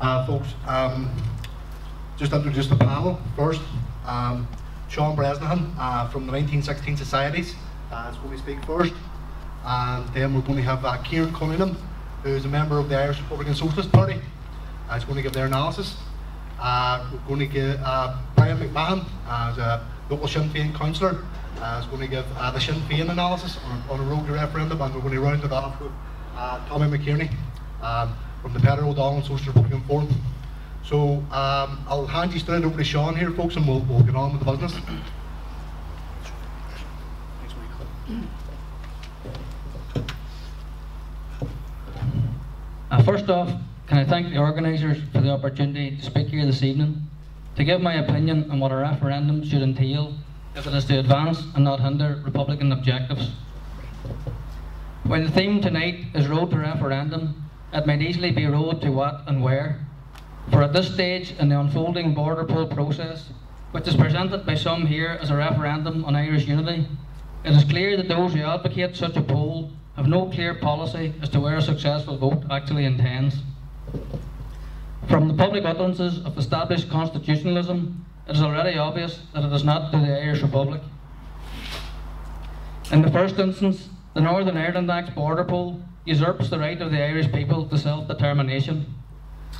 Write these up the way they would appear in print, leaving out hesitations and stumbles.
Folks, just introduce the panel first. Sean Bresnahan from the 1916 Societies is going to speak first, and then we're going to have Kieran Cunningham, who is a member of the Irish Republican Socialist Party. Is going to give their analysis. We're going to get Brian McMahon, as a local Sinn Féin councillor, is going to give the Sinn Féin analysis on a road to referendum, and we're going to round it off with Tommy McKearney from the Peader O'Donnell Socialist Republican Forum. So I'll hand you straight over to Sean here, folks, and we'll get on with the business. First off, can I thank the organisers for the opportunity to speak here this evening, to give my opinion on what a referendum should entail if it is to advance and not hinder Republican objectives. While the theme tonight is road to referendum, it might easily be road to what and where. For at this stage in the unfolding border poll process, which is presented by some here as a referendum on Irish unity, it is clear that those who advocate such a poll have no clear policy as to where a successful vote actually intends. From the public utterances of established constitutionalism, it is already obvious that it is not to the Irish Republic. In the first instance, the Northern Ireland Act's border poll usurps the right of the Irish people to self-determination,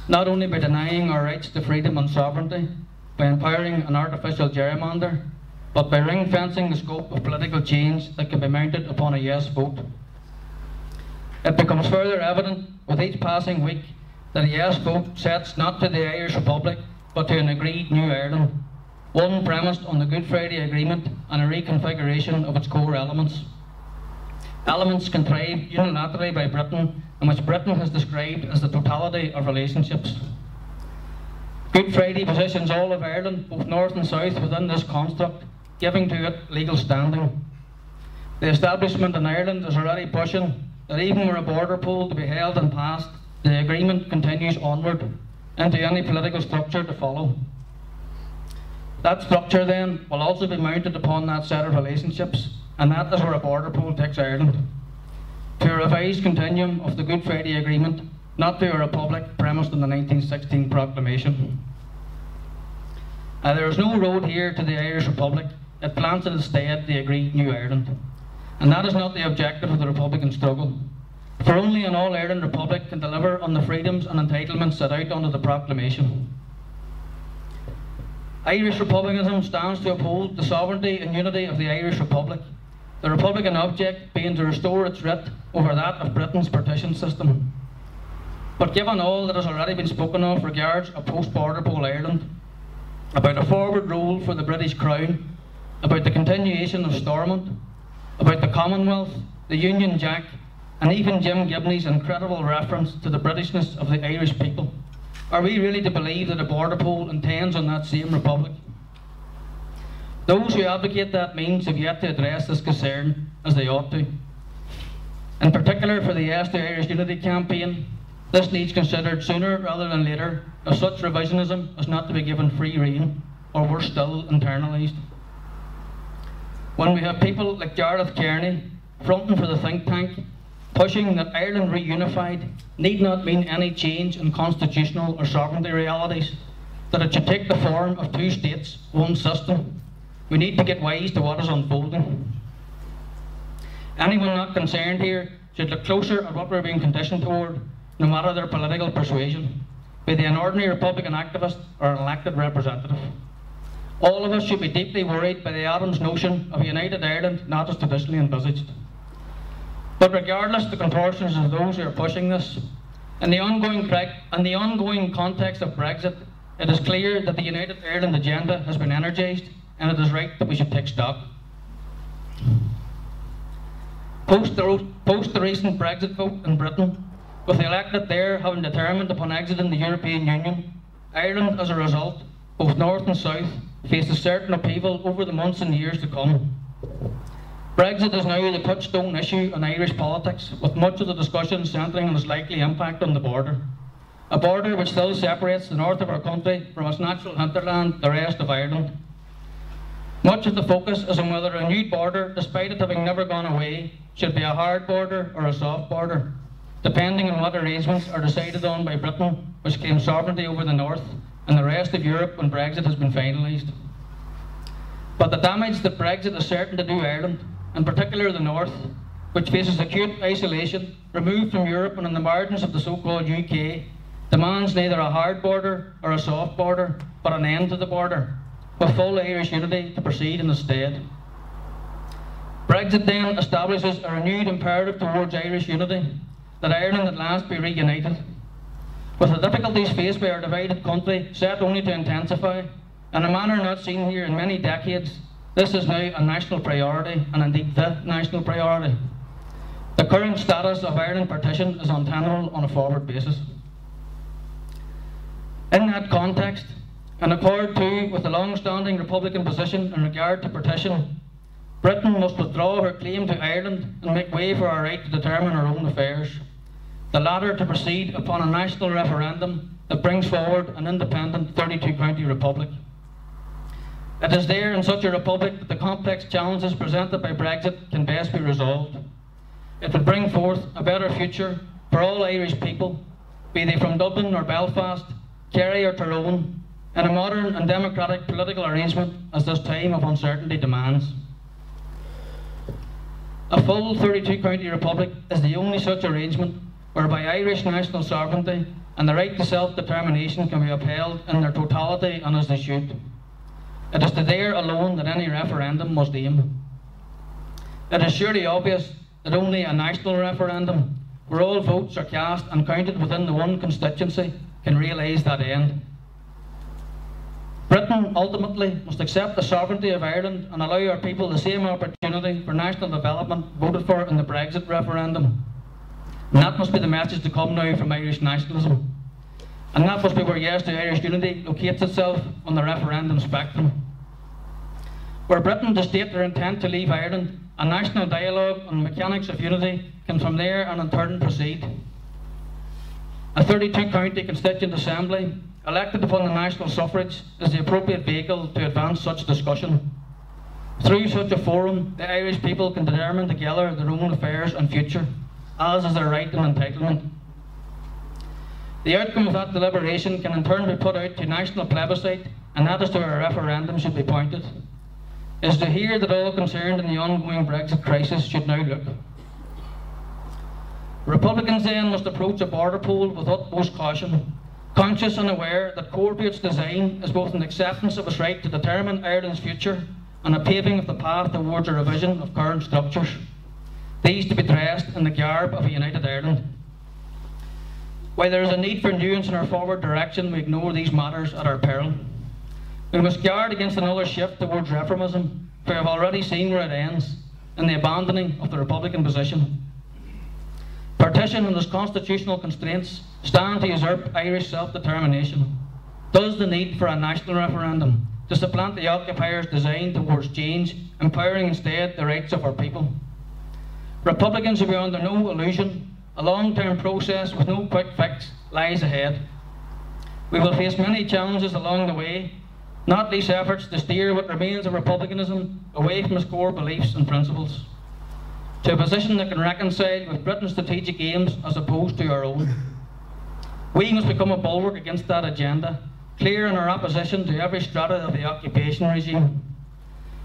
not only by denying our rights to freedom and sovereignty, by empowering an artificial gerrymander, but by ring-fencing the scope of political change that can be mounted upon a yes vote. It becomes further evident with each passing week that a yes vote sets not to the Irish Republic, but to an agreed New Ireland, one premised on the Good Friday Agreement and a reconfiguration of its core elements. Elements contrived unilaterally by Britain, and which Britain has described as the totality of relationships. Good Friday positions all of Ireland, both north and south, within this construct, giving to it legal standing. The establishment in Ireland is already pushing that even were a border poll to be held and passed, the agreement continues onward into any political structure to follow. That structure then will also be mounted upon that set of relationships, and that is where a border poll takes Ireland. To a revised continuum of the Good Friday Agreement, not to a republic premised on the 1916 Proclamation. There is no road here to the Irish Republic. It plants instead the agreed New Ireland. And that is not the objective of the Republican struggle. For only an all-Ireland Republic can deliver on the freedoms and entitlements set out under the Proclamation. Irish Republicanism stands to uphold the sovereignty and unity of the Irish Republic, the Republican object being to restore its writ over that of Britain's partition system. But given all that has already been spoken of regards a post-border poll Ireland, about a forward role for the British Crown, about the continuation of Stormont, about the Commonwealth, the Union Jack, and even Jim Gibney's incredible reference to the Britishness of the Irish people, are we really to believe that a border poll intends on that same republic? Those who advocate that means have yet to address this concern as they ought to. In particular, for the Yes to Irish Unity campaign, this needs considered sooner rather than later, if such revisionism is not to be given free rein, or worse still, internalised. When we have people like Gareth Kearney fronting for the think tank, pushing that Ireland reunified need not mean any change in constitutional or sovereignty realities, that it should take the form of two states, one system, we need to get wise to what is unfolding. Anyone not concerned here should look closer at what we're being conditioned toward, no matter their political persuasion, be they an ordinary Republican activist or an elected representative. All of us should be deeply worried by the Adams notion of a united Ireland not as traditionally envisaged. But regardless the contortions of those who are pushing this, in the ongoing context of Brexit, it is clear that the United Ireland agenda has been energised, and it is right that we should take stock. Post the recent Brexit vote in Britain, with the electorate there having determined upon exiting the European Union, Ireland as a result, both north and south, faces certain upheaval over the months and years to come. Brexit is now the touchstone issue in Irish politics, with much of the discussion centring on its likely impact on the border. A border which still separates the north of our country from its natural hinterland, the rest of Ireland. Much of the focus is on whether a new border, despite it having never gone away, should be a hard border or a soft border. depending on what arrangements are decided on by Britain, which claims sovereignty over the North, and the rest of Europe when Brexit has been finalised. But the damage that Brexit is certain to do Ireland, in particular the North, which faces acute isolation, removed from Europe and on the margins of the so-called UK, demands neither a hard border or a soft border, but an end to the border, with full Irish unity to proceed in its stead. Brexit then establishes a renewed imperative towards Irish unity, that Ireland at last be reunited. With the difficulties faced by our divided country set only to intensify, in a manner not seen here in many decades, this is now a national priority, and indeed the national priority. The current status of Ireland partition is untenable on a forward basis. In that context, in accord too with the long-standing Republican position in regard to partition, Britain must withdraw her claim to Ireland and make way for our right to determine our own affairs, the latter to proceed upon a national referendum that brings forward an independent 32-county republic. It is there in such a republic that the complex challenges presented by Brexit can best be resolved. It would bring forth a better future for all Irish people, be they from Dublin or Belfast, Kerry or Tyrone, in a modern and democratic political arrangement as this time of uncertainty demands. A full 32-county republic is the only such arrangement whereby Irish national sovereignty and the right to self-determination can be upheld in their totality and as they should. It is to there alone that any referendum must aim. It is surely obvious that only a national referendum, where all votes are cast and counted within the one constituency, can realise that end. Britain ultimately must accept the sovereignty of Ireland and allow our people the same opportunity for national development voted for in the Brexit referendum. And that must be the message to come now from Irish nationalism. And that must be where Yes to Irish Unity locates itself on the referendum spectrum. Were Britain to state their intent to leave Ireland, a national dialogue on the mechanics of unity can from there and in turn proceed. A 32-county constituent assembly, elected upon the national suffrage, is the appropriate vehicle to advance such discussion. Through such a forum, the Irish people can determine together their own affairs and future, as is their right and entitlement. The outcome of that deliberation can in turn be put out to national plebiscite, and that is to a referendum should be pointed. It is to hear that all concerned in the ongoing Brexit crisis should now look. Republicans then must approach a border poll with utmost caution, conscious and aware that core to its design is both an acceptance of its right to determine Ireland's future and a paving of the path towards a revision of current structures, these to be dressed in the garb of a united Ireland. While there is a need for nuance in our forward direction, we ignore these matters at our peril. We must guard against another shift towards reformism, for we have already seen where it ends, in the abandoning of the Republican position. Partition and its constitutional constraints stand to usurp Irish self-determination. Does the need for a national referendum to supplant the occupiers' design towards change, empowering instead the rights of our people? Republicans will be under no illusion. A long-term process with no quick fix lies ahead. We will face many challenges along the way, not least efforts to steer what remains of republicanism away from its core beliefs and principles, to a position that can reconcile with Britain's strategic aims as opposed to our own. We must become a bulwark against that agenda, clear in our opposition to every strata of the occupation regime.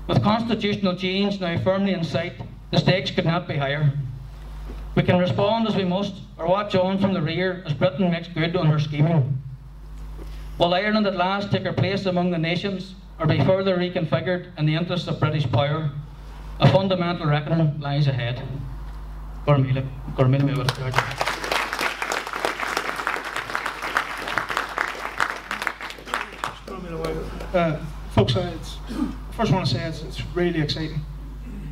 With constitutional change now firmly in sight, the stakes could not be higher. We can respond as we must, or watch on from the rear as Britain makes good on her scheming. Will Ireland at last take her place among the nations, or be further reconfigured in the interests of British power? A fundamental reckoning lies ahead. Folks, first I want to say it's really exciting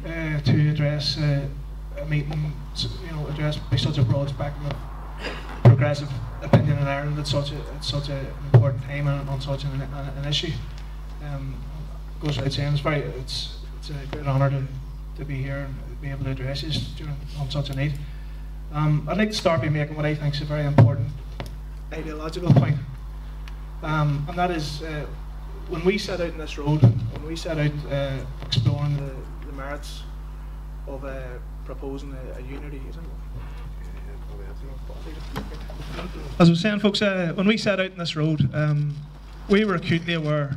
to address a meeting, addressed by such a broad spectrum of progressive opinion in Ireland at such an important time and on such an issue. Goes without saying, it's a great honour to be here and be able to address you on such a need. I'd like to start by making what I think is a very important ideological point, and that is when we set out in this road, when we set out exploring the merits of proposing a unity, isn't it? As I was saying, folks, when we set out on this road, we were acutely aware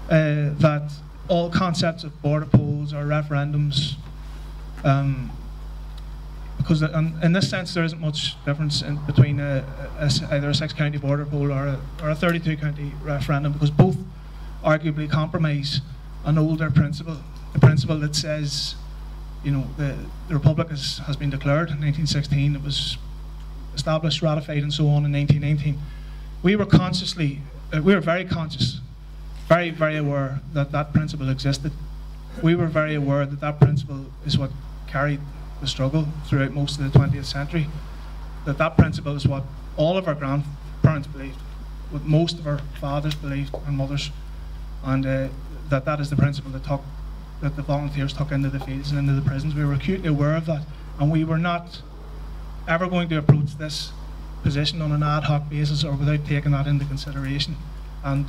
that all concepts of border polls or referendums, because in this sense there isn't much difference between either a 6-county border poll or a 32-county referendum, because both arguably compromise an older principle, the principle that says, you know, the Republic has been declared in 1916, it was established, ratified and so on in 1919. We were very conscious, very, very aware that that principle existed. We were very aware that that principle is what carried the struggle throughout most of the 20th century, that principle is what all of our grandparents believed, what most of our fathers believed and mothers, and that is the principle that the volunteers took into the fields and into the prisons. We were acutely aware of that, and we were not ever going to approach this position on an ad hoc basis or without taking that into consideration. And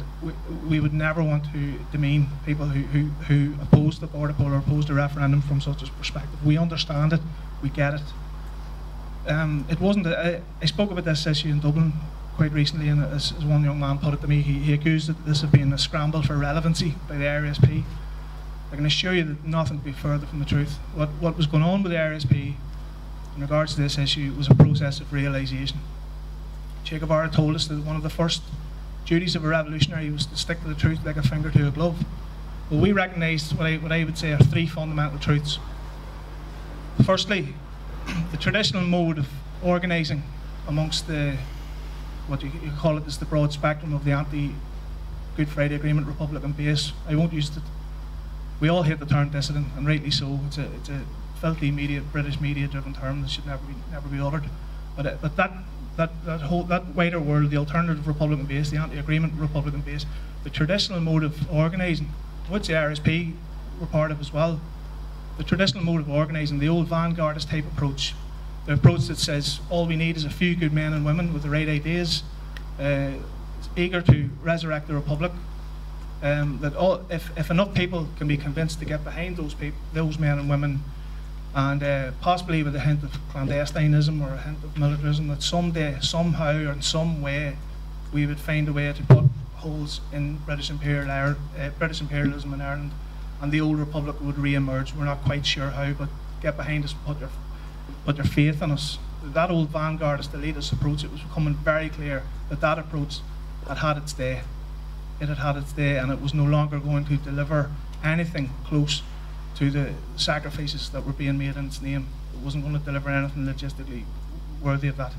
we would never want to demean people who oppose the border poll or oppose the referendum from such a perspective. We understand it, we get it. It wasn't, I spoke about this issue in Dublin quite recently, and as one young man put it to me, he accused this of being a scramble for relevancy by the IRSP. I can assure you that nothing could be further from the truth. What was going on with the IRSP in regards to this issue was a process of realisation. Che Guevara told us that one of the first duties of a revolutionary was to stick to the truth like a finger to a glove. Well, we recognised what I would say are 3 fundamental truths. Firstly, the traditional mode of organising amongst what you call it is the broad spectrum of the anti-Good Friday Agreement Republican base. I won't use it. We all hate the term dissident, and rightly so. It's a filthy British media-driven term that should never be uttered. But that wider world, the alternative Republican base, the anti-agreement Republican base, the traditional mode of organising, which the IRSP were part of as well, the traditional mode of organising, the old vanguardist type approach, the approach that says all we need is a few good men and women with the right ideas, eager to resurrect the Republic, if enough people can be convinced to get behind those men and women, and possibly with a hint of clandestinism or a hint of militarism, that someday, somehow, or in some way, we would find a way to put holes in British imperialism in Ireland, and the old Republic would re-emerge. We're not quite sure how, but get behind us, put your faith in us. That old vanguardist elitist approach, it was becoming very clear that that approach had its day. It had its day, and it was no longer going to deliver anything close to the sacrifices that were being made in its name. It wasn't going to deliver anything logistically worthy of that.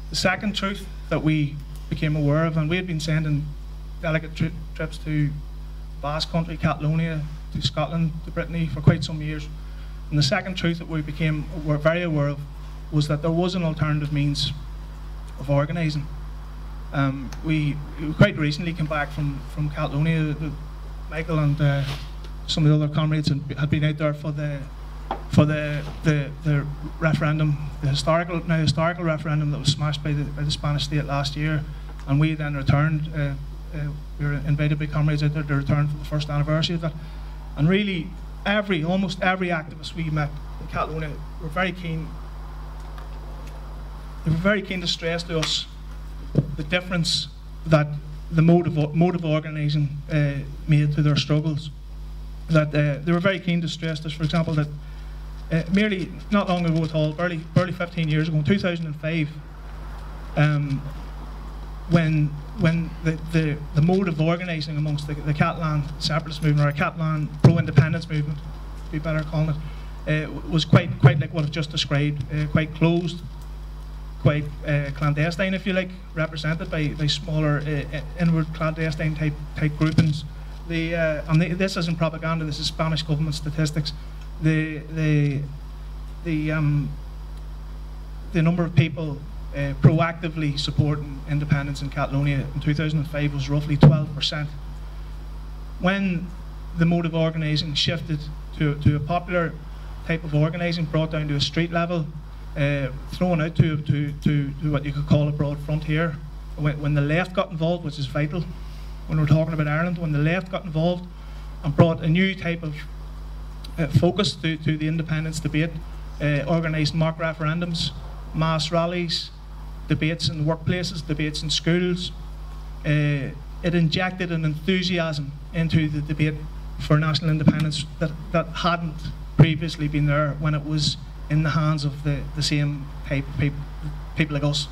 The second truth that we became aware of, and we had been sending delegate trips to Basque Country, Catalonia, to Scotland, to Brittany for quite some years, and the second truth that we were very aware of was that there was an alternative means of organising. We quite recently came back from Catalonia. Michael and some of the other comrades had been out there for the referendum, the historical referendum that was smashed by the Spanish state last year, and we then returned. We were invited by comrades out there to return for the first anniversary of that, and really almost every activist we met in Catalonia were very keen. They were very keen to stress to us the difference that the mode of organising made to their struggles. That they were very keen to stress this, for example, that merely not long ago at all, barely 15 years ago, in 2005, when the mode of organising amongst the Catalan separatist movement, or a Catalan pro-independence movement, to be better calling it, was quite like what I've just described, quite closed, quite clandestine, if you like, represented by smaller inward clandestine type groupings. This isn't propaganda. This is Spanish government statistics. The number of people proactively supporting independence in Catalonia in 2005 was roughly 12%. When the mode of organising shifted to a popular type of organising, brought down to a street level, thrown out to what you could call a broad frontier, when the left got involved, which is vital when we're talking about Ireland, when the left got involved and brought a new type of focus to the independence debate, organised mock referendums, mass rallies, debates in workplaces, debates in schools. It injected an enthusiasm into the debate for national independence that hadn't previously been there when it was in the hands of the same type people like us.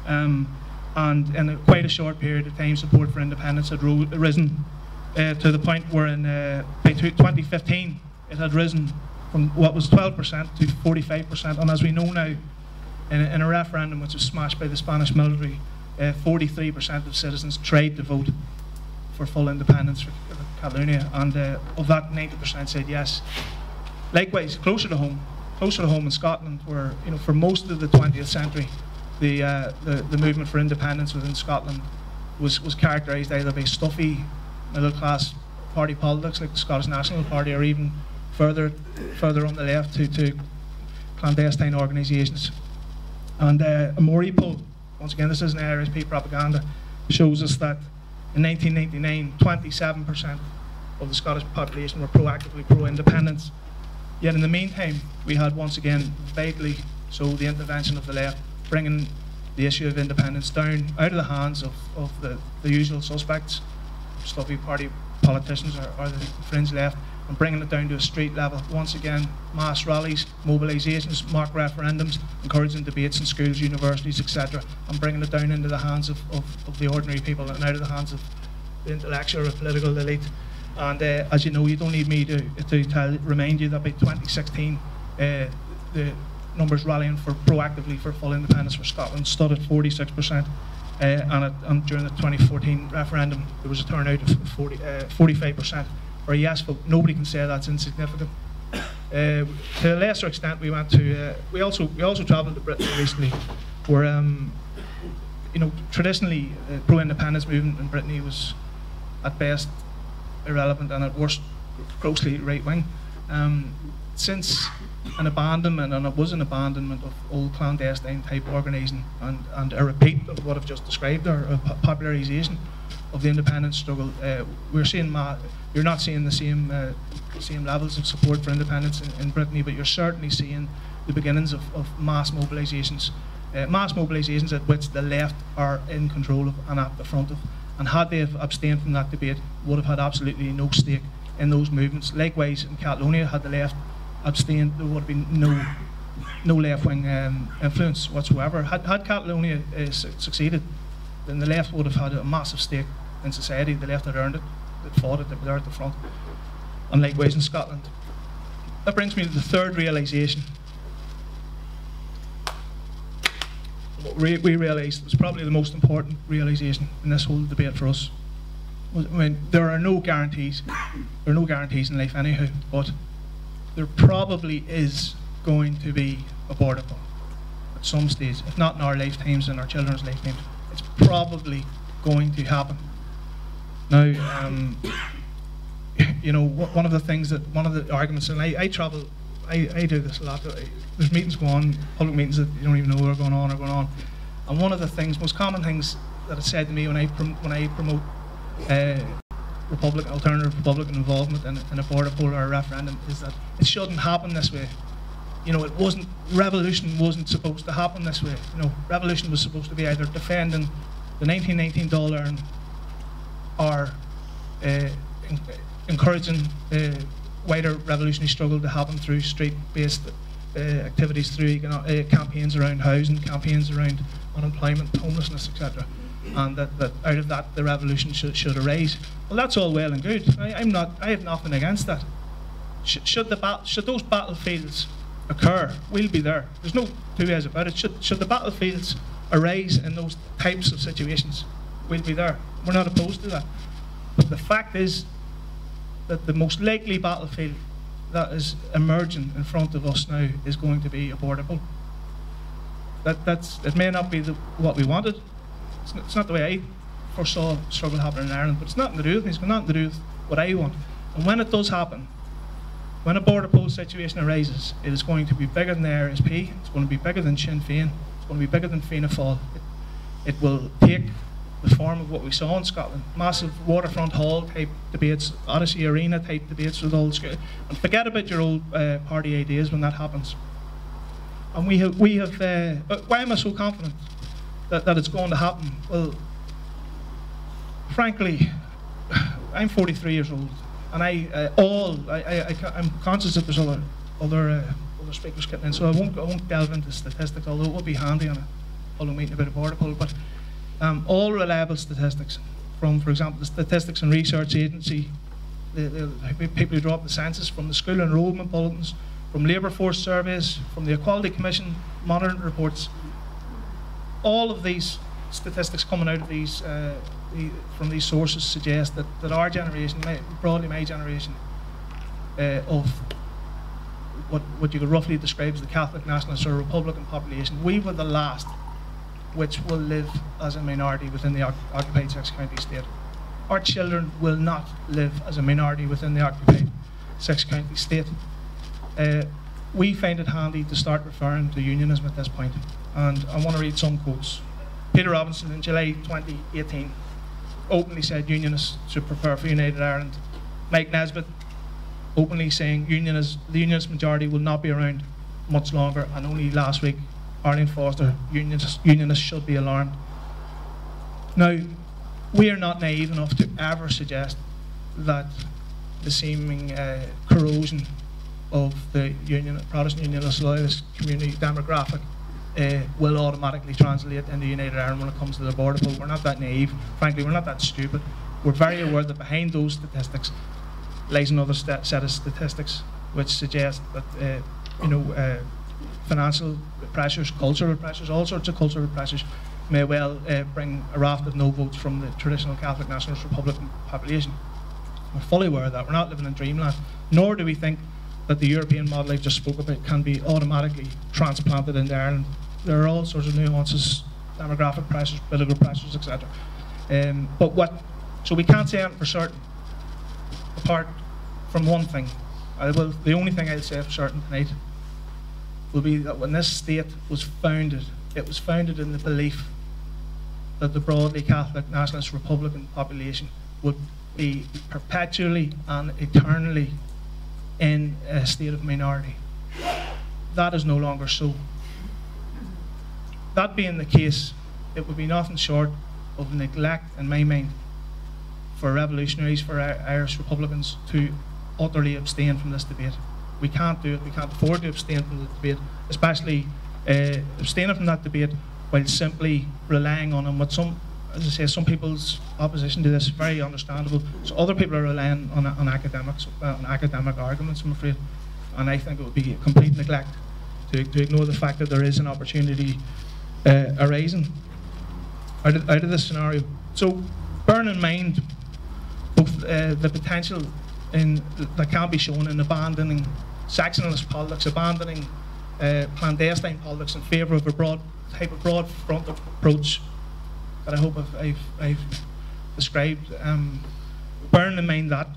And in quite a short period of time, support for independence had risen to the point where by 2015 it had risen from what was 12% to 45%. And as we know now, in a referendum which was smashed by the Spanish military, 43% of citizens tried to vote for full independence for Catalonia, and of that 90% said yes. Likewise, closer to home in Scotland, where for most of the 20th century, the movement for independence within Scotland was characterised either by stuffy middle-class party politics like the Scottish National Party, or even further on the left to clandestine organisations. And a Maury poll, once again this isn't IRSP propaganda, shows us that in 1999 27% of the Scottish population were proactively pro-independence. Yet in the meantime we had once again vaguely the intervention of the left, bringing the issue of independence down out of the hands of the usual suspects, stuffy party politicians or the fringe left, and bringing it down to a street level. Once again, mass rallies, mobilisations, mock referendums, encouraging debates in schools, universities, etc., and bringing it down into the hands of the ordinary people and out of the hands of the intellectual or political elite. And as you know, you don't need me to remind you that by 2016, the numbers rallying proactively for full independence for Scotland stood at 46%. And during the 2014 referendum, there was a turnout of 45%. For a yes vote. Nobody can say that's insignificant. To a lesser extent, we went to we also travelled to Britain recently, where traditionally pro-independence movement in Brittany was at best irrelevant and at worst grossly right-wing. Since an abandonment, and it was an abandonment of old clandestine type organising and a repeat of what I've just described, or a popularisation of the independence struggle, we're seeing you're not seeing the same levels of support for independence in Brittany, but you're certainly seeing the beginnings of mass mobilisations at which the left are in control of and at the front of. And had they have abstained from that debate, would have had absolutely no stake in those movements. Likewise, in Catalonia, had the left abstained, there would have been no left-wing influence whatsoever. Had Catalonia succeeded, then the left would have had a massive stake in society. The left had earned it, they'd fought it, they were there at the front. And likewise in Scotland. That brings me to the third realisation. What we realised was probably the most important realisation in this whole debate for us. I mean, there are no guarantees. There are no guarantees in life anyhow, but there probably is going to be a border poll at some stage, if not in our lifetimes, in our children's lifetimes. It's probably going to happen. Now, one of the arguments, and I travel, I do this a lot. There's meetings go on, public meetings that you don't even know are going on. And one of the things, most common things that is said to me when I promote alternative Republican involvement in a border poll or a referendum is that it shouldn't happen this way. Revolution wasn't supposed to happen this way. Revolution was supposed to be either defending the 1919 dollar or encouraging wider revolutionary struggle to happen through street-based activities, through campaigns around housing, campaigns around unemployment, homelessness, etc. And that out of that the revolution should arise. Well, that's all well and good. I have nothing against that. Should those battlefields occur, we'll be there. There's no two ways about it. Should the battlefields arise in those types of situations, we'll be there. We're not opposed to that. But the fact is that the most likely battlefield that is emerging in front of us now is going to be a border poll. It may not be what we wanted. It's not the way I foresaw the struggle happening in Ireland, but it's nothing to do with me. It's got nothing to do with what I want. And when it does happen, when a border poll situation arises, it is going to be bigger than the IRSP, it's going to be bigger than Sinn Féin, it's going to be bigger than Fianna Fáil. It will take the form of what we saw in Scotland, massive waterfront hall type debates, Odyssey Arena type debates with all the and forget about your old party ideas when that happens. And we have why am I so confident? that it's going to happen. Well, frankly, I'm 43 years old, and I'm conscious that there's other speakers getting in, so I won't delve into statistics, although it would be handy on a following meeting about a border poll. But all reliable statistics from, for example, the Statistics and Research Agency, the people who draw up the census, from the school enrolment bulletins, from labour force surveys, from the Equality Commission monitoring reports, all of these statistics coming out of these from these sources suggest that our generation, broadly my generation, of what you could roughly describe as the Catholic nationalist or Republican population, we were the last which will live as a minority within the occupied six-county state. Our children will not live as a minority within the occupied six-county state. We find it handy to start referring to unionism at this point, and I want to read some quotes. Peter Robinson in July 2018 openly said unionists should prepare for United Ireland. Mike Nesbitt openly saying the unionist majority will not be around much longer, and only last week Arlene Foster, unionists should be alarmed. Now, we are not naive enough to ever suggest that the seeming corrosion of the Protestant Unionist Loyalist community demographic will automatically translate into United Ireland when it comes to the border poll. We're not that naive. Frankly, we're not that stupid. We're very aware that behind those statistics lies another set of statistics which suggest that financial pressures, cultural pressures, all sorts of cultural pressures may well bring a raft of no votes from the traditional Catholic Nationalist Republican population. We're fully aware of that. We're not living in dreamland, nor do we think that the European model I just spoke about can be automatically transplanted into Ireland. There are all sorts of nuances, demographic pressures, political pressures, etc. So we can't say anything for certain, apart from one thing. The only thing I'll say for certain tonight will be that when this state was founded, it was founded in the belief that the broadly Catholic Nationalist Republican population would be perpetually and eternally in a state of minority. That is no longer so. That being the case, it would be nothing short of neglect, in my mind, for revolutionaries, for Irish Republicans to utterly abstain from this debate. We can't do it. We can't afford to abstain from the debate, especially abstaining from that debate while simply relying on what some, as I say, some people's opposition to this is very understandable. So other people are relying on academic arguments, I'm afraid, and I think it would be a complete neglect to ignore the fact that there is an opportunity arising out of this scenario. So bearing in mind both the potential that can be shown in abandoning sectionalist politics, abandoning clandestine politics in favour of a broad front approach that I hope I've described. Bearing in mind that,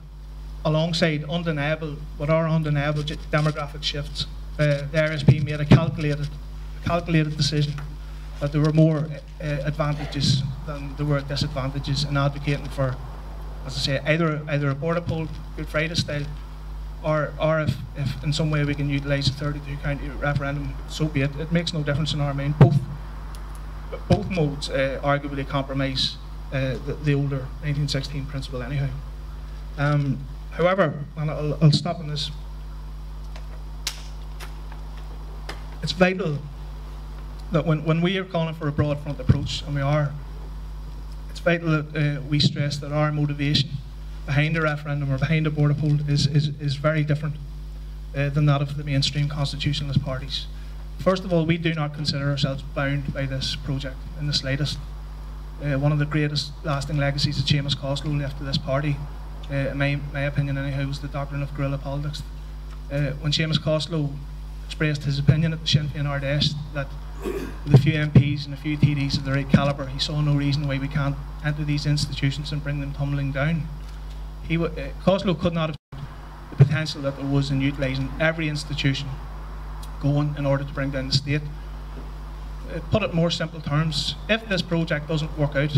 alongside what are undeniable demographic shifts, the IRSP made a calculated decision that there were more advantages than there were disadvantages in advocating for, as I say, either a border poll, Good Friday style, or if in some way we can utilise a 32-county referendum, so be it. It makes no difference in our mind. Both modes arguably compromise the older 1916 principle anyhow. However, and I'll stop on this, it's vital that when we are calling for a broad front approach, and we are, it's vital that we stress that our motivation behind a referendum or behind a border poll is very different than that of the mainstream constitutionalist parties. First of all, we do not consider ourselves bound by this project in the slightest. One of the greatest lasting legacies that Seamus Costello left to this party, in my opinion anyhow, was the doctrine of guerrilla politics. When Seamus Costello expressed his opinion at the Sinn Féin Ardèche that with a few MPs and a few TDs of the right calibre, he saw no reason why we can't enter these institutions and bring them tumbling down. Costello could not have the potential that there was in utilising every institution going in order to bring down the state. Put it in more simple terms, if this project doesn't work out,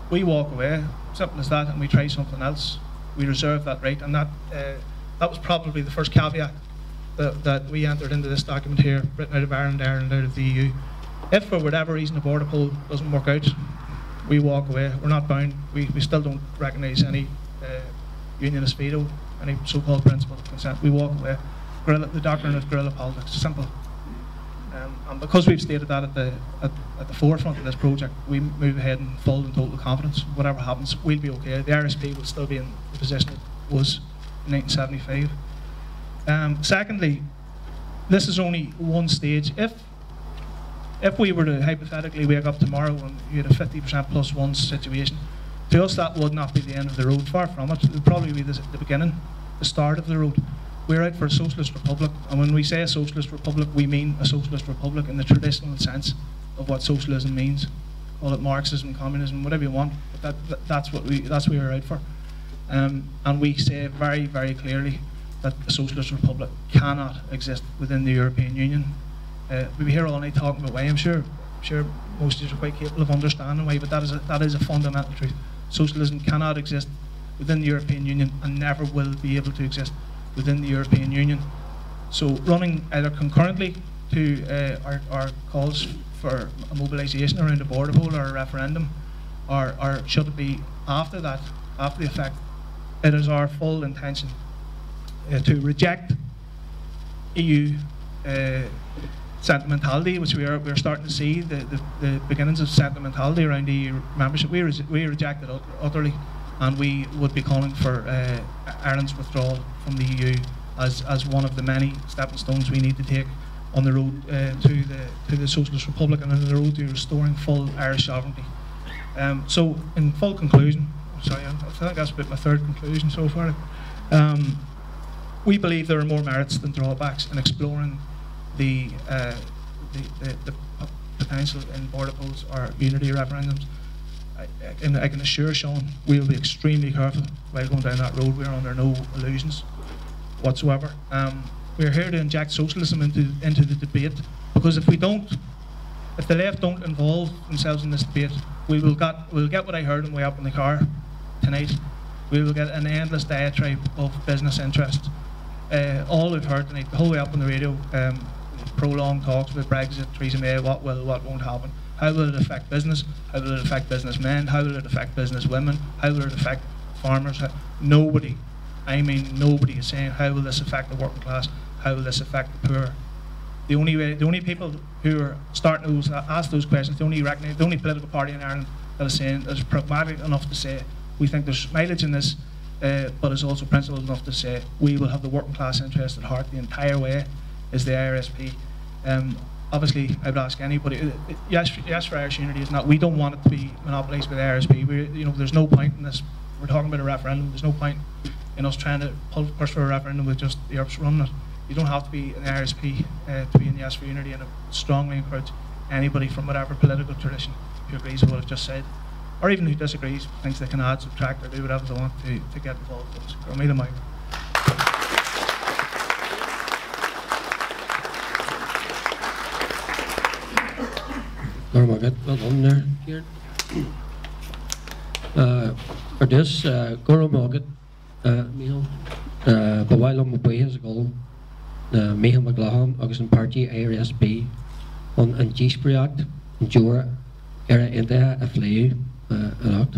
we walk away, simple as that, and we try something else. We reserve that right, and that was probably the first caveat that we entered into this document here, Britain out of Ireland, Ireland out of the EU. If for whatever reason the border poll doesn't work out, we walk away. We're not bound. We still don't recognise any unionist veto, any so-called principle of consent. We walk away. The doctrine of guerrilla politics, simple. And because we've stated that at the forefront of this project, we move ahead in full and total confidence. Whatever happens, we'll be okay. The IRSP will still be in the position it was in 1975. Secondly, this is only one stage. If we were to hypothetically wake up tomorrow and you had a 50% plus one situation, to us that would not be the end of the road. Far from it. It would probably be the beginning, the start of the road. We're out for a socialist republic, and when we say a socialist republic, we mean a socialist republic in the traditional sense of what socialism means. Call it Marxism, communism, whatever you want. But that's what we're out for. And we say very, very clearly that a socialist republic cannot exist within the European Union. We'll be here all night talking about why. I'm sure most of you are quite capable of understanding why, but that is a fundamental truth. Socialism cannot exist within the European Union and never will be able to exist within the European Union. So running either concurrently to our calls for a mobilisation around a border poll or a referendum, or should it be after that, after the effect, it is our full intention to reject EU sentimentality, which we're starting to see the beginnings of sentimentality around EU membership. We reject it utterly, and we would be calling for Ireland's withdrawal from the EU as one of the many stepping stones we need to take on the road to the Socialist Republic and on the road to restoring full Irish sovereignty. So, in full conclusion, sorry, I think that's about my third conclusion so far. We believe there are more merits than drawbacks in exploring the potential in border polls or unity referendums. I can assure Sean we will be extremely careful while going down that road. We are under no illusions whatsoever. We are here to inject socialism into the debate, because if the left don't involve themselves in this debate, we'll get what I heard on the way up in the car tonight. We will get an endless diatribe of business interests. All we've heard tonight, the whole way up on the radio, prolonged talks about Brexit, Theresa May, what will, what won't happen. How will it affect business? How will it affect businessmen? How will it affect businesswomen? How will it affect farmers? Nobody, I mean nobody, is saying how will this affect the working class? How will this affect the poor? The only people who are starting to ask those questions, the only political party in Ireland that is saying is pragmatic enough to say we think there's mileage in this, but is also principled enough to say we will have the working class interest at heart the entire way, is the IRSP. Obviously, I would ask anybody. Yes for Irish unity is not. We don't want it to be monopolised by the IRSP. There's no point in this. We're talking about a referendum. There's no point in us trying to push for a referendum with just the IRSP running it. You don't have to be an IRSP to be in Yes for Unity, and I strongly encourage anybody from whatever political tradition who agrees with what I've just said, or even who disagrees, thinks they can add, subtract, or do whatever they want to get involved with us. Well done there, Kieran. For this, Goro Margaret, Michael, Bawilo Mabuya is a goal, Michael McLaughlin, Augustin Party, IRSP, on an Gispriact, Jura, Era India, Afleu, Anact.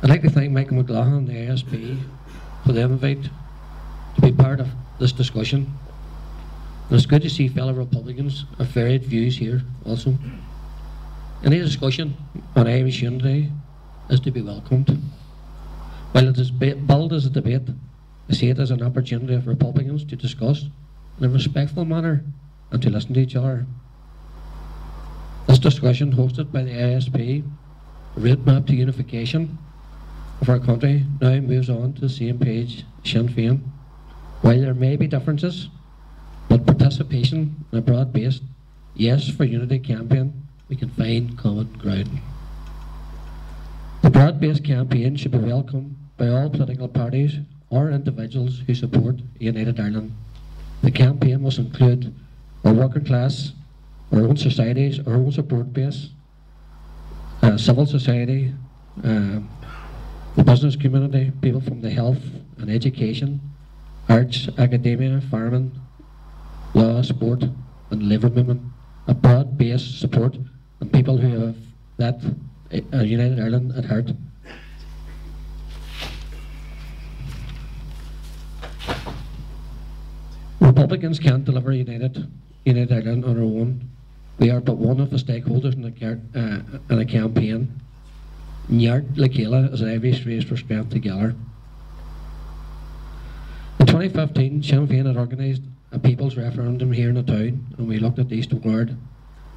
I'd like to thank Michael McLaughlin and the IRSP for the invite to be part of this discussion. And it's good to see fellow Republicans of varied views here also. Any discussion on Irish unity is to be welcomed. While it is billed as a debate, I see it as an opportunity for Republicans to discuss in a respectful manner and to listen to each other. This discussion, hosted by the IRSP, the roadmap to unification of our country, now moves on to the same page as Sinn Féin. While there may be differences, but participation in a broad-based Yes for Unity campaign, we can find common ground. The broad-based campaign should be welcomed by all political parties or individuals who support a united Ireland. The campaign must include our working class, our own societies, our own support base, civil society, the business community, people from the health and education, arts, academia, farming, law, sport, and Labour movement, a broad-based support, and people who have that United Ireland at heart. Republicans can't deliver United Ireland on our own. We are but one of the stakeholders in a campaign. Neart Lakela is an Irish race for strength together. In 2015, Sinn Féin had organised a people's referendum here in the town, and we looked at the Eastern Ward.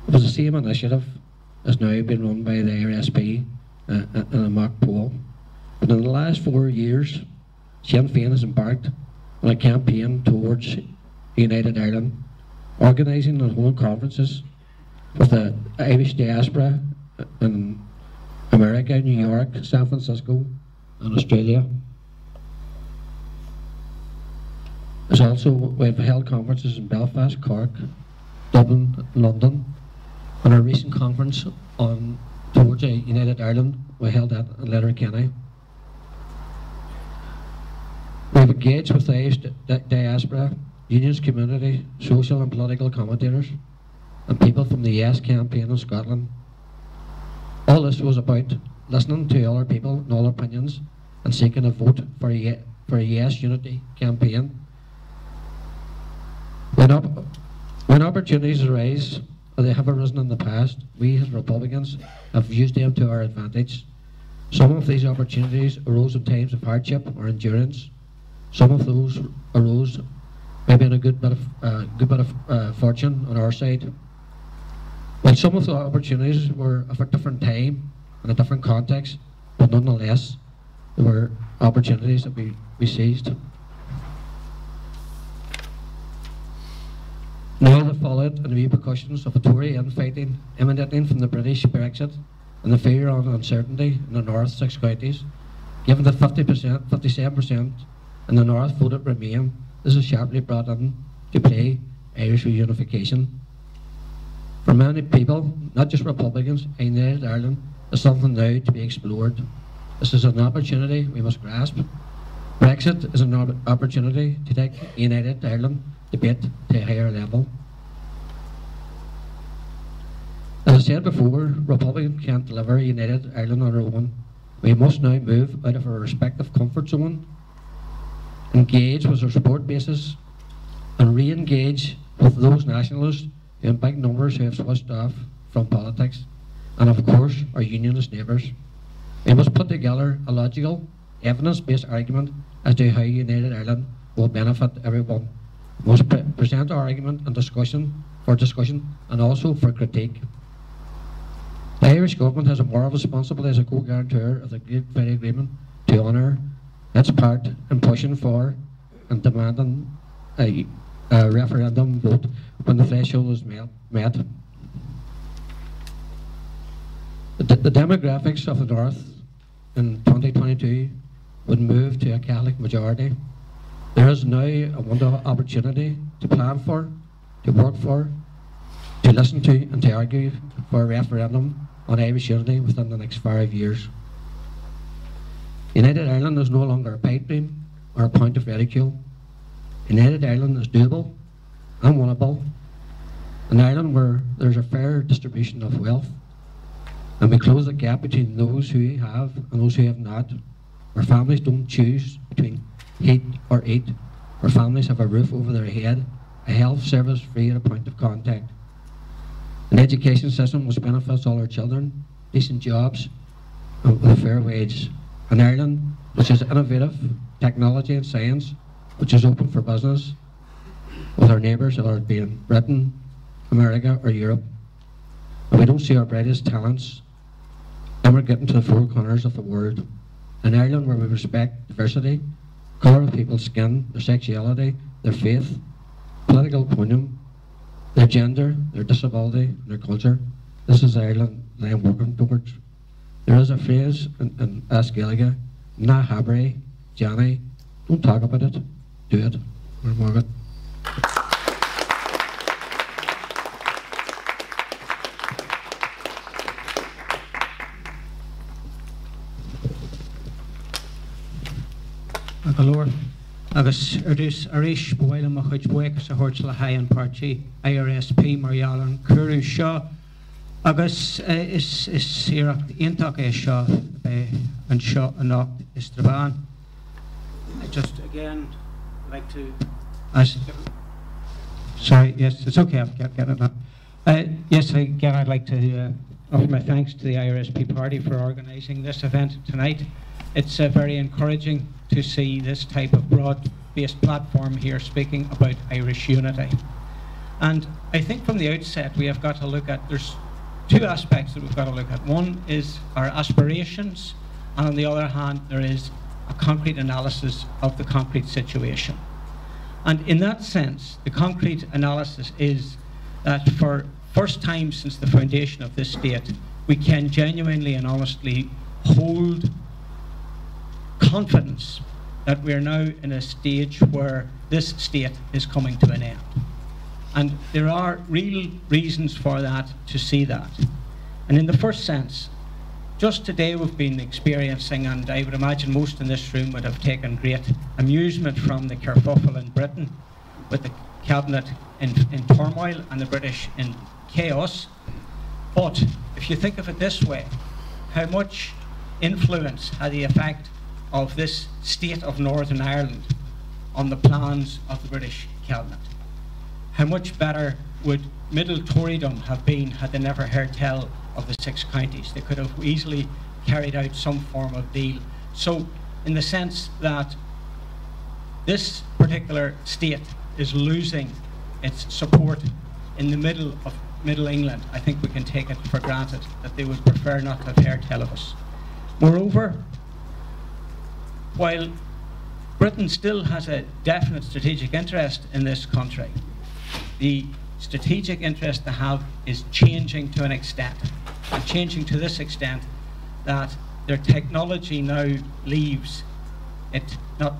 It was the same initiative as now being run by the IRSP in a mock poll. But in the last 4 years, Sinn Féin has embarked on a campaign towards United Ireland, organising and holding conferences with the Irish diaspora in America, New York, San Francisco, and Australia. We've held conferences in Belfast, Cork, Dublin, London. On our recent conference towards a United Ireland, we held that in Letterkenny. We've engaged with the Irish diaspora, unions, community, social and political commentators, and people from the Yes campaign in Scotland. All this was about listening to other people and all opinions and seeking a vote for a Yes unity campaign. When opportunities arise, or they have arisen in the past, we as Republicans have used them to our advantage. Some of these opportunities arose in times of hardship or endurance. Some of those arose maybe in a good bit of fortune on our side. While some of the opportunities were of a different time and a different context, but nonetheless, there were opportunities that we seized. Now the fallout and the repercussions of the Tory infighting emanating from the British Brexit and the fear of uncertainty in the North 6 counties, given that 57% in the North voted Remain, this is sharply brought in to play Irish reunification. For many people, not just Republicans, United Ireland is something now to be explored. This is an opportunity we must grasp. Brexit is an opportunity to take United Ireland debate to a higher level. As I said before, Republicans can't deliver United Ireland on our own. We must now move out of our respective comfort zone, engage with our support bases, and re-engage with those nationalists in big numbers who have switched off from politics, and of course our unionist neighbours. We must put together a logical, evidence-based argument as to how United Ireland will benefit everyone. We must present our argument and discussion and also for critique. The Irish government has a moral responsibility as a co-guarantor of the Good Friday Agreement to honour its part in pushing for and demanding a referendum vote when the threshold is met. The demographics of the North in 2022 would move to a Catholic majority. There is now a window of opportunity to plan for, to work for, to listen to and to argue for a referendum on Irish unity within the next 5 years. United Ireland is no longer a pipe dream or a point of ridicule. United Ireland is doable and winnable. An Ireland where there's a fair distribution of wealth, and we close the gap between those who have and those who have not, where families don't choose between heat or eat, where families have a roof over their head, a health service free at a point of contact, an education system which benefits all our children, decent jobs with a fair wage, an Ireland which is innovative, technology and science, which is open for business with our neighbours, whether it be in Britain, America or Europe. And we don't see our brightest talents emigrating to the four corners of the world. An Ireland where we respect diversity, colour of people's skin, their sexuality, their faith, political opinion, their gender, their disability, and their culture. This is Ireland that I'm working towards. There is a phrase in Gaeilge, na habre, Johnny, don't talk about it, do it. Where's Margaret? Thank the Lord. agus ardús aréis bhile a chuid buchas a thuirt le haon páirtí IRSP Marialan Curú seo agus is iireacht iontach é seo an seo an is Strabane. I just again like to sorry, yes, it's okay, I've got it now. Yes, again I'd like to offer my thanks to the IRSP party for organising this event tonight. It's very encouraging to see this type of broad-based platform here speaking about Irish unity. And I think from the outset we have got to look at, there's two aspects that we've got to look at. One is our aspirations, and on the other hand there is a concrete analysis of the concrete situation. And in that sense, the concrete analysis is that for first time since the foundation of this state, we can genuinely and honestly hold confidence that we are now in a stage where this state is coming to an end. And there are real reasons for that, to see that. And in the first sense, just today we've been experiencing, and I would imagine most in this room would have taken great amusement from the kerfuffle in Britain, with the cabinet in turmoil and the British in chaos. But if you think of it this way, how much influence had the effect of this state of Northern Ireland on the plans of the British cabinet? How much better would middle Torydom have been had they never heard tell of the 6 counties? They could have easily carried out some form of deal. So in the sense that this particular state is losing its support in the middle of Middle England, I think we can take it for granted that they would prefer not to have heard tell of us. Moreover, while Britain still has a definite strategic interest in this country, the strategic interest they have is changing to an extent, and changing to this extent that their technology now leaves it not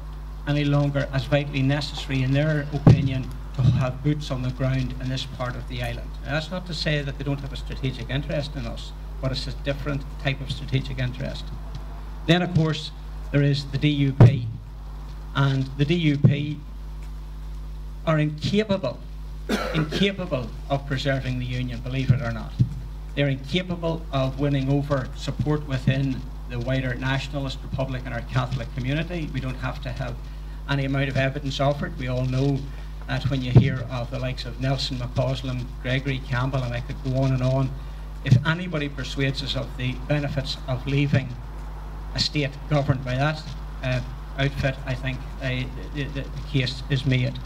any longer as vitally necessary, in their opinion, to have boots on the ground in this part of the island. Now, that's not to say that they don't have a strategic interest in us, but it's a different type of strategic interest. Then, of course, there is the DUP, and the DUP are incapable of preserving the Union, believe it or not. They're incapable of winning over support within the wider Nationalist Republican or Catholic community. We don't have to have any amount of evidence offered. We all know that when you hear of the likes of Nelson McCausland, Gregory Campbell, and I could go on and on, if anybody persuades us of the benefits of leaving a state governed by that outfit, I think the case is made.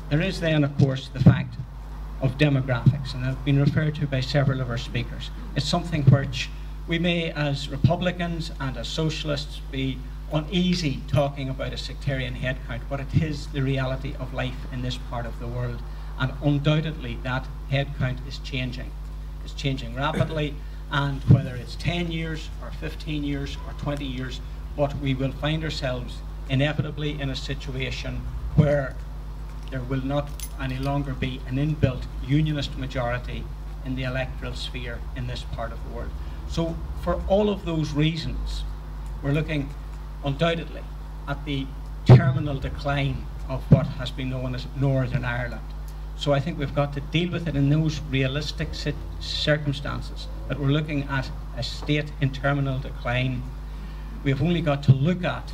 There is then, of course, the fact of demographics, and they've been referred to by several of our speakers. It's something which we may, as Republicans and as Socialists, be uneasy talking about a sectarian headcount, but it is the reality of life in this part of the world, and undoubtedly that headcount is changing. It's changing rapidly, and whether it's 10 years or 15 years or 20 years, but we will find ourselves inevitably in a situation where there will not any longer be an inbuilt unionist majority in the electoral sphere in this part of the world. So for all of those reasons, we're looking undoubtedly at the terminal decline of what has been known as Northern Ireland. So I think we've got to deal with it in those realistic circumstances, that we're looking at a state in terminal decline. We've only got to look at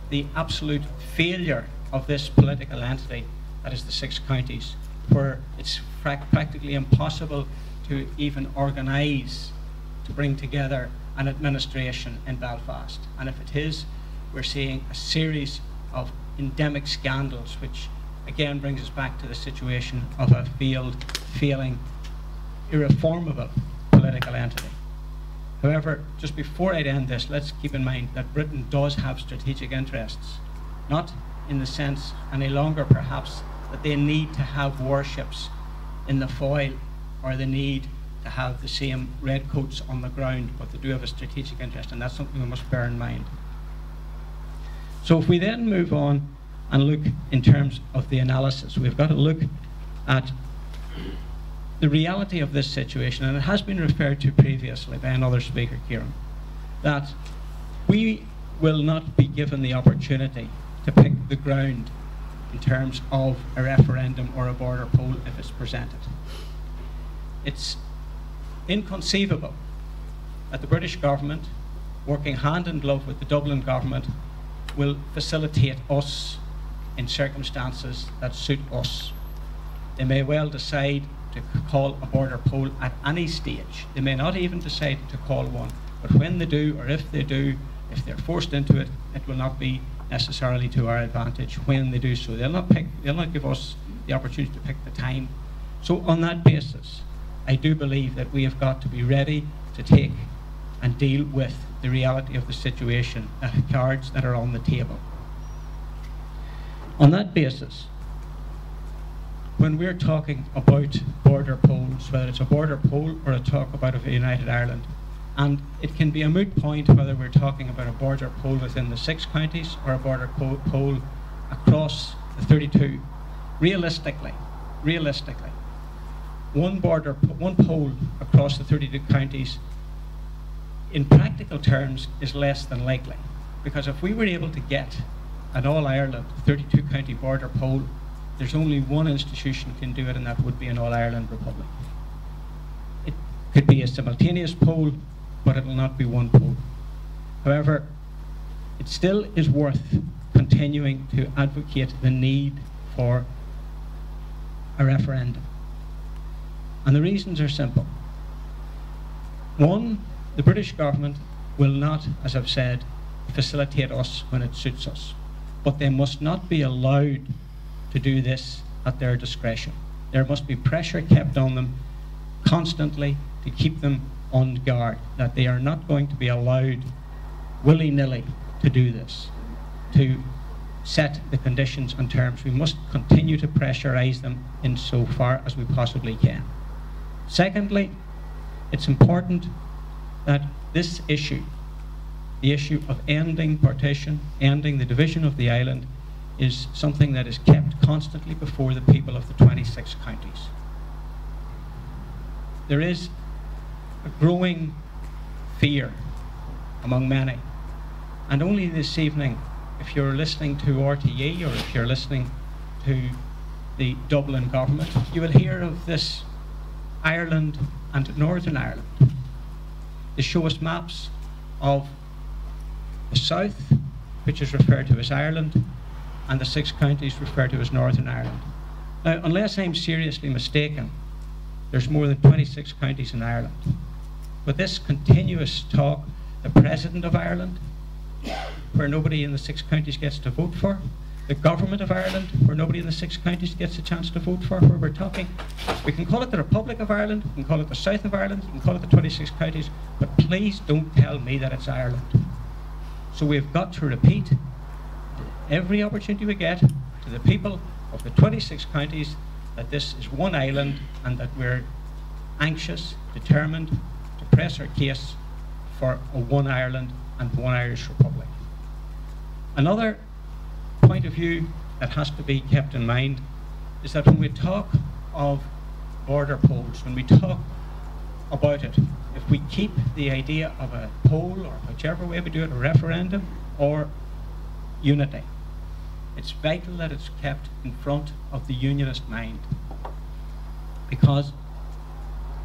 the absolute failure of this political entity, that is the 6 counties, where it's practically impossible to even organise to bring together an administration in Belfast. And if it is, we're seeing a series of endemic scandals, which again brings us back to the situation of a failing, irreformable political entity. However, just before I end this, let's keep in mind that Britain does have strategic interests, not in the sense any longer perhaps that they need to have warships in the foil or the need to have the same redcoats on the ground, but they do have a strategic interest, and that's something we must bear in mind. So if we then move on and look in terms of the analysis, we've got to look at the reality of this situation, and it has been referred to previously by another speaker, Kieran, that we will not be given the opportunity to pick the ground in terms of a referendum or a border poll if it's presented. It's inconceivable that the British government, working hand in glove with the Dublin government, will facilitate us in circumstances that suit us. They may well decide to call a border poll at any stage. They may not even decide to call one, but when they do, or if they do, if they're forced into it, it will not be necessarily to our advantage when they do so. They'll not give us the opportunity to pick the time. So on that basis, I do believe that we have got to be ready to take and deal with the reality of the situation, the cards that are on the table. On that basis, when we're talking about border polls, whether it's a border poll or a talk about a United Ireland, and it can be a moot point whether we're talking about a border poll within the 6 counties or a border poll across the 32. Realistically, one poll across the 32 counties in practical terms is less than likely, because if we were able to get an all-Ireland 32 county border poll, there's only one institution can do it, and that would be an all-Ireland republic. It could be a simultaneous poll, but it will not be one poll. However, it still is worth continuing to advocate the need for a referendum. And the reasons are simple. One, the British government will not, as I've said, facilitate us when it suits us. But they must not be allowed to do this at their discretion. There must be pressure kept on them constantly to keep them on guard, that they are not going to be allowed willy-nilly to do this, to set the conditions and terms. We must continue to pressurise them insofar as we possibly can. Secondly, it's important that this issue, the issue of ending partition, ending the division of the island, is something that is kept constantly before the people of the 26 counties. There is a growing fear among many, and only this evening, if you're listening to RTE or if you're listening to the Dublin government, you will hear of this Ireland and Northern Ireland. They show us maps of the south, which is referred to as Ireland, and the 6 counties referred to as Northern Ireland. Now, unless I'm seriously mistaken, there's more than 26 counties in Ireland. But this continuous talk, the President of Ireland, where nobody in the 6 counties gets to vote for, the Government of Ireland, where nobody in the 6 counties gets a chance to vote for, where we're talking, we can call it the Republic of Ireland, we can call it the South of Ireland, we can call it the 26 counties, but please don't tell me that it's Ireland. So we've got to repeat every opportunity we get to the people of the 26 counties that this is one island and that we're anxious, determined to press our case for a one Ireland and one Irish Republic. Another point of view that has to be kept in mind is that when we talk of border polls, when we talk about it, if we keep the idea of a poll, or whichever way we do it, a referendum or unity, it's vital that it's kept in front of the unionist mind, because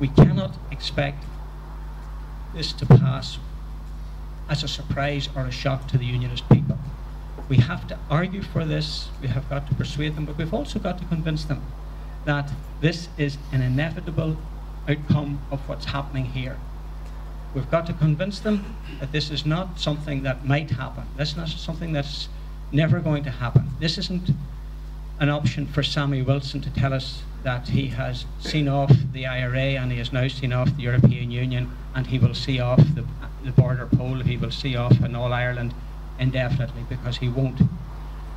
we cannot expect this to pass as a surprise or a shock to the unionist people. We have to argue for this, we have got to persuade them, but we've also got to convince them that this is an inevitable outcome of what's happening here. We've got to convince them that this is not something that might happen. This is not something that's never going to happen. This isn't an option for Sammy Wilson to tell us that he has seen off the IRA and he has now seen off the European Union and he will see off the border poll, he will see off an all-Ireland indefinitely, because he won't.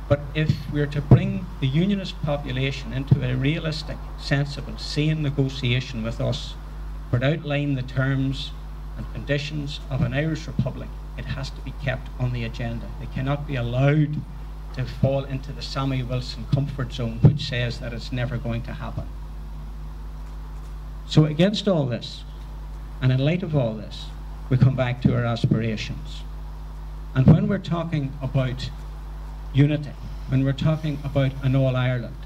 But if we're to bring the unionist population into a realistic, sensible, sane negotiation with us, but outline the terms and conditions of an Irish Republic, it has to be kept on the agenda. They cannot be allowed to fall into the Sammy Wilson comfort zone, which says that it's never going to happen. So against all this, and in light of all this, we come back to our aspirations. And when we're talking about unity, when we're talking about an all-Ireland,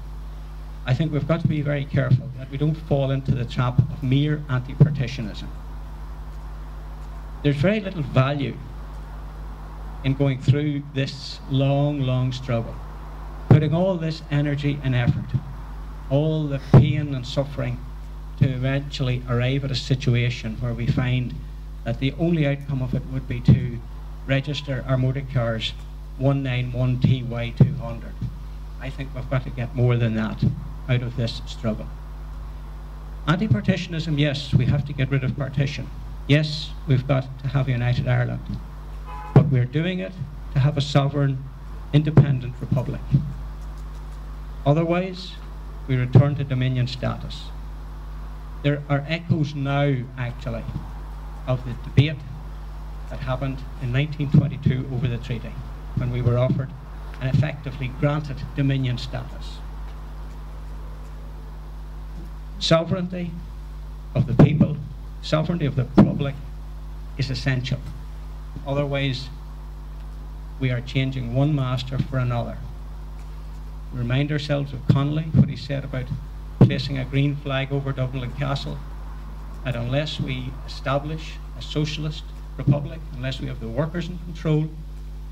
I think we've got to be very careful that we don't fall into the trap of mere anti-partitionism. There's very little value in going through this long, long struggle, putting all this energy and effort, all the pain and suffering, to eventually arrive at a situation where we find that the only outcome of it would be to register our motor cars 191TY200. I think we've got to get more than that out of this struggle. Anti-partitionism, yes, we have to get rid of partition. Yes, we've got to have a united Ireland. But we're doing it to have a sovereign, independent republic. Otherwise, we return to Dominion status. There are echoes now, actually, of the debate that happened in 1922 over the treaty, when we were offered and effectively granted Dominion status. Sovereignty of the people, sovereignty of the public is essential. Otherwise, we are changing one master for another. We remind ourselves of Connolly, what he said about placing a green flag over Dublin Castle, that unless we establish a socialist republic, unless we have the workers in control,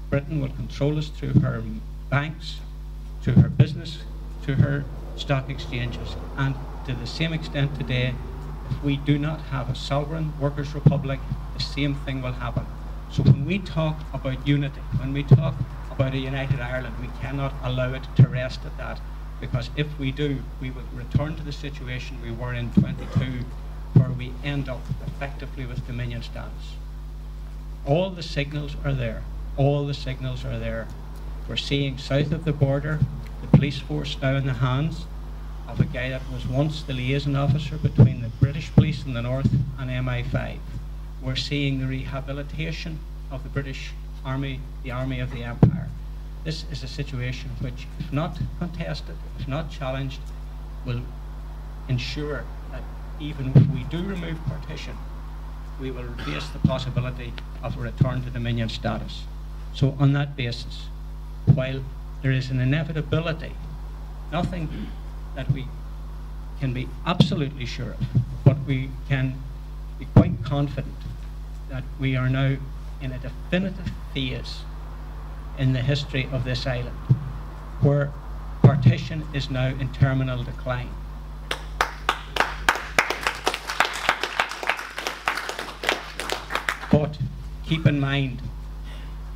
Britain will control us through her banks, through her business, through her stock exchanges. And to the same extent today, if we do not have a sovereign workers' republic, the same thing will happen. So when we talk about unity, when we talk about a united Ireland, we cannot allow it to rest at that, because if we do, we will return to the situation we were in 22, where we end up effectively with Dominion status. All the signals are there. All the signals are there. We're seeing south of the border the police force now in the hands of a guy that was once the liaison officer between the British police in the north and MI5. We're seeing the rehabilitation of the British Army, the Army of the Empire. This is a situation which, if not contested, if not challenged, will ensure that even if we do remove partition, we will face the possibility of a return to Dominion status. So on that basis, while there is an inevitability, nothing that we can be absolutely sure of, but we can be quite confident that we are now in a definitive phase in the history of this island, where partition is now in terminal decline. But keep in mind,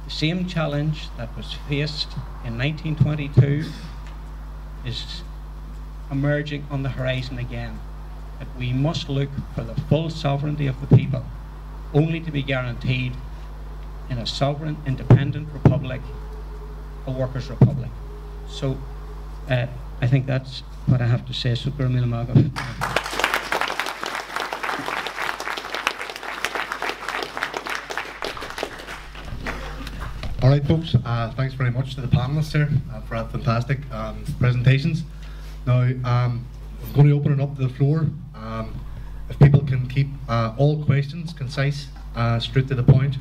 the same challenge that was faced in 1922 is emerging on the horizon again. That we must look for the full sovereignty of the people, only to be guaranteed in a sovereign, independent republic, a workers' republic. So I think that's what I have to say. So, all right, folks, thanks very much to the panelists here for that fantastic presentations. Now, I'm going to open it up to the floor. If people can keep all questions concise, straight to the point.